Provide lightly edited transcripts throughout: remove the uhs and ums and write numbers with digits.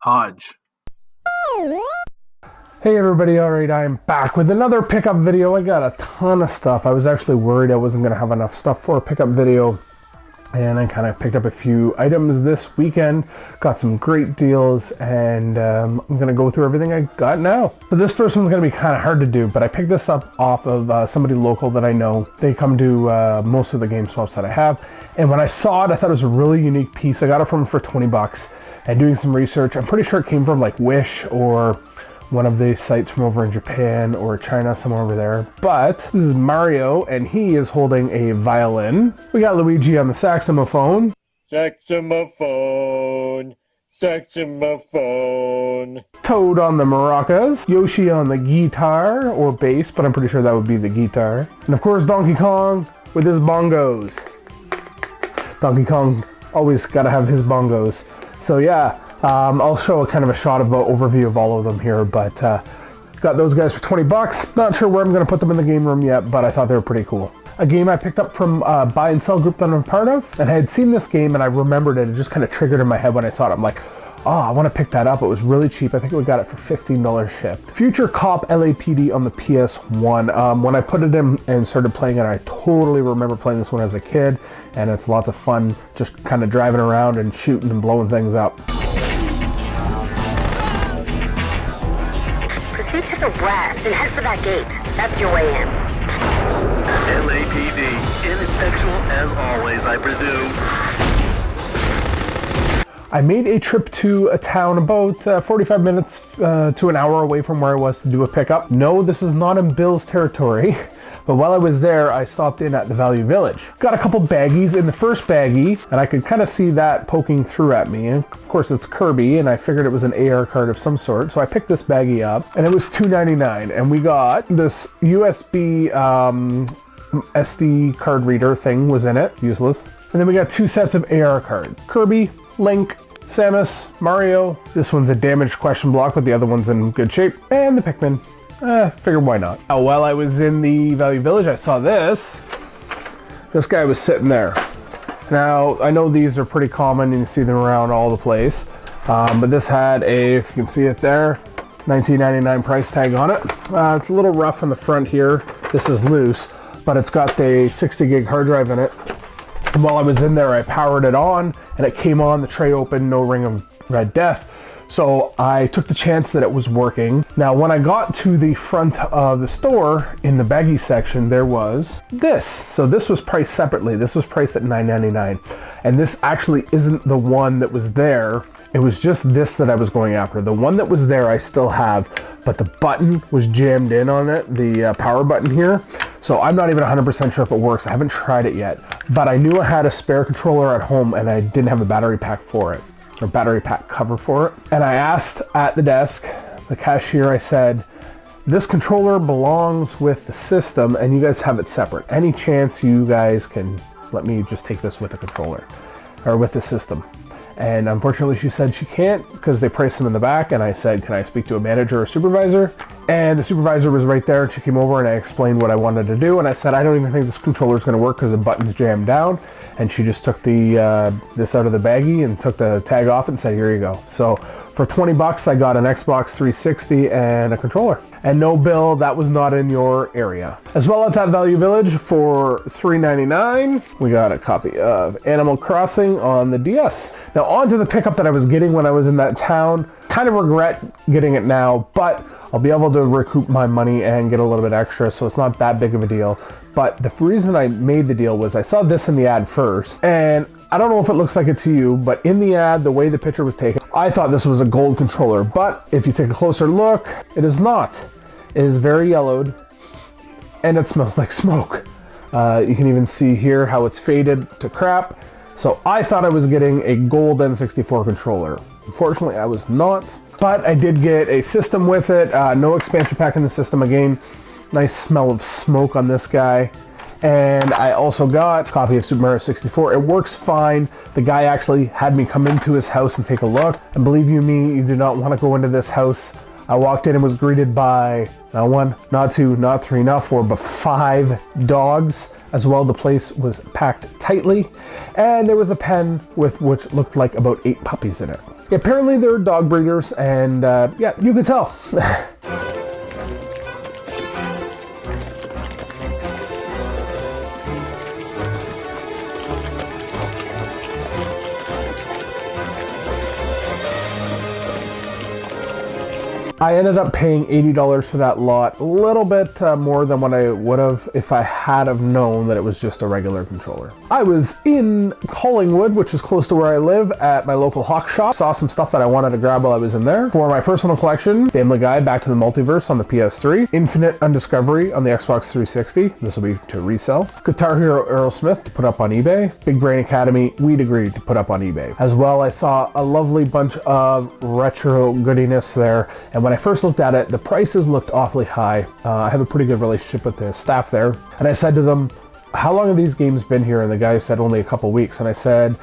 Hodge. Hey everybody, alright, I'm back with another pickup video. I got a ton of stuff. I was actually worried I wasn't going to have enough stuff for a pickup video, and I kind of picked up a few items this weekend. Got some great deals, and I'm going to go through everything I got now. So this first one's going to be kind of hard to do, but I picked this up off of somebody local that I know. They come to most of the game swaps that I have, and when I saw it, I thought it was a really unique piece. I got it from for 20 bucks, and doing some research, I'm pretty sure it came from like Wish or one of the sites from over in Japan or China, somewhere over there. But this is Mario, and he is holding a violin. We got Luigi on the saxophone. Saxophone, saxophone. Toad on the maracas. Yoshi on the guitar, or bass, but I'm pretty sure that would be the guitar. And of course, Donkey Kong with his bongos. Donkey Kong always gotta have his bongos. So yeah. I'll show a kind of a shot of an overview of all of them here, but got those guys for 20 bucks. Not sure where I'm going to put them in the game room yet, but I thought they were pretty cool. A game I picked up from a buy and sell group that I'm a part of, and I had seen this game and I remembered it. It just kind of triggered in my head when I saw it. I'm like, oh, I want to pick that up. It was really cheap. I think we got it for $15 shipped. Future Cop LAPD on the PS1. When I put it in and started playing it, I totally remember playing this one as a kid, and it's lots of fun just kind of driving around and shooting and blowing things up. Proceed to the west and head for that gate. That's your way in. LAPD, ineffectual as always, I presume. I made a trip to a town about 45 minutes to an hour away from where I was to do a pickup. No, this is not in Bill's territory, but while I was there, I stopped in at the Value Village. Got a couple baggies in the first baggie, and I could kind of see that poking through at me. And of course, it's Kirby, and I figured it was an AR card of some sort, so I picked this baggie up, and it was $2.99, and we got this USB SD card reader thing was in it, useless. And then we got two sets of AR card. Kirby, Link, Samus, Mario. This one's a damaged question block, but the other one's in good shape. And the Pikmin. Figured why not. Now, while I was in the Value Village, I saw this. This guy was sitting there. Now, I know these are pretty common and you see them around all the place. But this had a, if you can see it there, $19.99 price tag on it. It's a little rough on the front here. This is loose, but it's got the 60 gig hard drive in it. And while I was in there, I powered it on, and it came on, the tray open, no ring of red death. So I took the chance that it was working. Now, when I got to the front of the store, in the baggie section, there was this. So this was priced separately. This was priced at $9.99. And this actually isn't the one that was there. It was just this that I was going after. The one that was there I still have, but the button was jammed in on it, the power button here. So I'm not even 100% sure if it works. I haven't tried it yet, but I knew I had a spare controller at home and I didn't have a battery pack for it, or battery pack cover for it. And I asked at the desk, the cashier, I said, this controller belongs with the system and you guys have it separate. Any chance you guys can let me just take this with the controller or with the system? And unfortunately she said she can't because they price them in the back, and I said, can I speak to a manager or supervisor? And the supervisor was right there, and she came over and I explained what I wanted to do, and I said, I don't even think this controller is going to work because the button's jammed down. And she just took the this out of the baggie and took the tag off and said, here you go. So for 20 bucks, I got an Xbox 360 and a controller. And no, Bill, that was not in your area. As well as at Value Village for $3.99, we got a copy of Animal Crossing on the DS. Now on to the pickup that I was getting when I was in that town. Kind of regret getting it now, but I'll be able to recoup my money and get a little bit extra, so it's not that big of a deal. But the reason I made the deal was I saw this in the ad first, and I don't know if it looks like it to you, but in the ad, the way the picture was taken, I thought this was a gold controller, but if you take a closer look, it is not. It is very yellowed, and it smells like smoke. You can even see here how it's faded to crap. So I thought I was getting a gold N64 controller. Unfortunately, I was not, but I did get a system with it. No expansion pack in the system again. Nice smell of smoke on this guy. And I also got a copy of Super Mario 64. It works fine. The guy actually had me come into his house and take a look. And believe you me, you do not want to go into this house. I walked in and was greeted by not one, not two, not three, not four, but 5 dogs. As well, the place was packed tightly. And there was a pen with which looked like about 8 puppies in it. Apparently they're dog breeders, and yeah, you could tell. I ended up paying $80 for that lot, a little bit more than what I would have if I had have known that it was just a regular controller. I was in Collingwood, which is close to where I live, at my local Hawk shop. Saw some stuff that I wanted to grab while I was in there. For my personal collection, Family Guy, Back to the Multiverse on the PS3, Infinite Undiscovery on the Xbox 360. This will be to resell. Guitar Hero Aerosmith to put up on eBay. Big Brain Academy, we'd agreed to put up on eBay. As well, I saw a lovely bunch of retro goodiness there, and when I first looked at it, the prices looked awfully high. I have a pretty good relationship with the staff there, and I said to them, how long have these games been here? And the guy said only a couple weeks, and I said,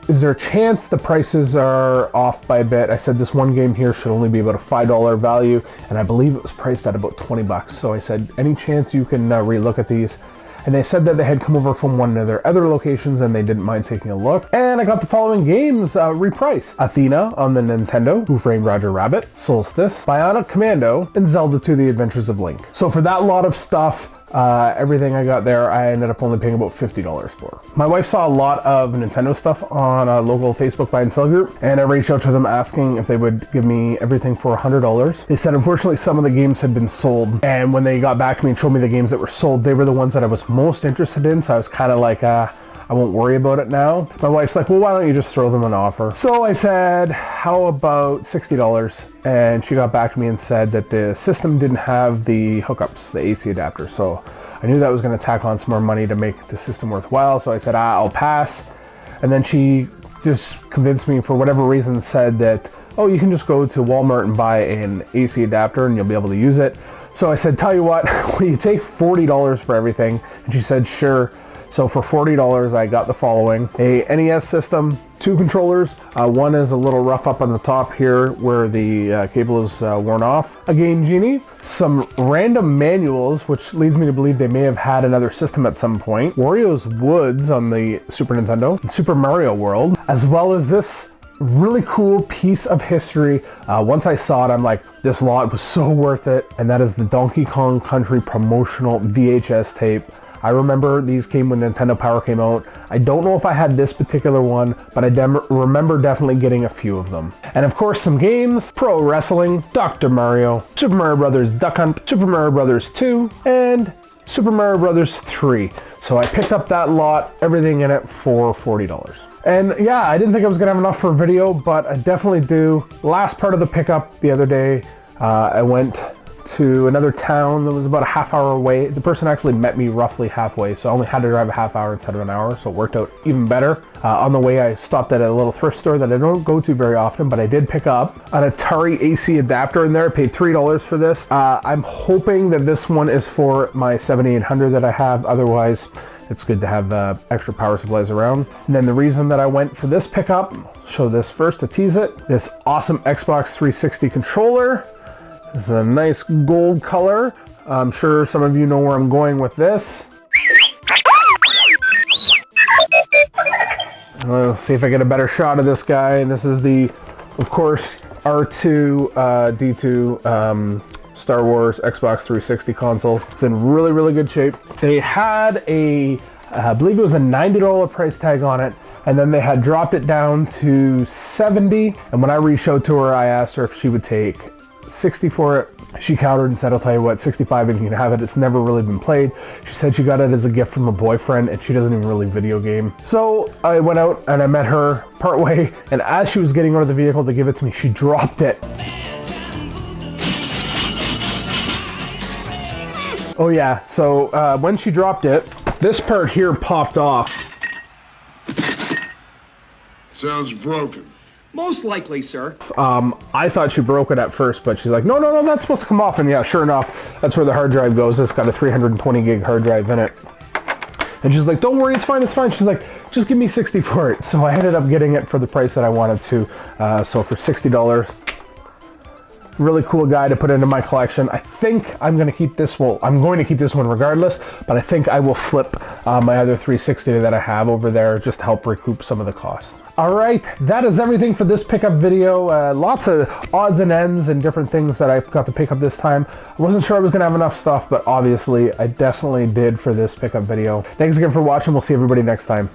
is there a chance the prices are off by a bit? I said this one game here should only be about a $5 value, and I believe it was priced at about 20 bucks. So I said, any chance you can relook at these? And they said that they had come over from one of their other locations and they didn't mind taking a look. And I got the following games repriced. Athena on the Nintendo, Who Framed Roger Rabbit, Solstice, Bionic Commando, and Zelda 2: The Adventures of Link. So for that lot of stuff, everything I got there, I ended up only paying about $50 for. My wife saw a lot of Nintendo stuff on a local Facebook buy and sell group, and I reached out to them asking if they would give me everything for $100. They said unfortunately some of the games had been sold, and when they got back to me and showed me the games that were sold, they were the ones that I was most interested in, so I was kind of like, I won't worry about it now. My wife's like, well, why don't you just throw them an offer? So I said, how about $60? And she got back to me and said that the system didn't have the hookups, the AC adapter. So I knew that was gonna tack on some more money to make the system worthwhile. So I said, I'll pass. And then she just convinced me for whatever reason, said that, oh, you can just go to Walmart and buy an AC adapter and you'll be able to use it. So I said, tell you what, will you take $40 for everything? And she said, sure. So for $40, I got the following: a NES system, 2 controllers. One is a little rough up on the top here where the cable is worn off. A Game Genie, some random manuals, which leads me to believe they may have had another system at some point. Wario's Woods on the Super Nintendo, and Super Mario World, as well as this really cool piece of history. Once I saw it, I'm like, this lot was so worth it. And that is the Donkey Kong Country promotional VHS tape. I remember these came when Nintendo Power came out. I don't know if I had this particular one, but I remember definitely getting a few of them. And of course, some games: Pro Wrestling, Dr. Mario, Super Mario Bros. Duck Hunt, Super Mario Bros. 2, and Super Mario Bros. 3. So I picked up that lot, everything in it, for $40. And yeah, I didn't think I was gonna have enough for a video, but I definitely do. Last part of the pickup the other day, I went to another town that was about a half hour away. The person actually met me roughly halfway, so I only had to drive a half hour instead of an hour, so it worked out even better. On the way, I stopped at a little thrift store that I don't go to very often, but I did pick up an Atari AC adapter in there. I paid $3 for this. I'm hoping that this one is for my 7800 that I have. Otherwise, it's good to have extra power supplies around. And then the reason that I went for this pickup, I'll show this first to tease it, this awesome Xbox 360 controller. This is a nice gold color. I'm sure some of you know where I'm going with this. Let's see if I get a better shot of this guy. And this is the, of course, R2 D2 Star Wars Xbox 360 console. It's in really, really good shape. They had a, I believe it was a $90 price tag on it, and then they had dropped it down to $70. And when I reached out to her, I asked her if she would take $60 for it. She countered and said, I'll tell you what, $65 and you can have it. It's never really been played. She said she got it as a gift from a boyfriend and she doesn't even really video game. So I went out and I met her partway, and as she was getting out of the vehicle to give it to me, she dropped it. Oh yeah, so when she dropped it, this part here popped off. Sounds broken. Most likely, sir. I thought she broke it at first, but she's like, no, that's supposed to come off. And yeah, sure enough, that's where the hard drive goes. It's got a 320 gig hard drive in it. And she's like, don't worry, it's fine. She's like, just give me $60 for it. So I ended up getting it for the price that I wanted to. So for $60, Really cool guy to put into my collection. I think I'm going to keep this. Well, I'm going to keep this one regardless, but I think I will flip my other 360 that I have over there just to help recoup some of the cost. All right, that is everything for this pickup video. Lots of odds and ends and different things that I got to pick up this time. I wasn't sure I was going to have enough stuff, but obviously I definitely did for this pickup video. Thanks again for watching. We'll see everybody next time.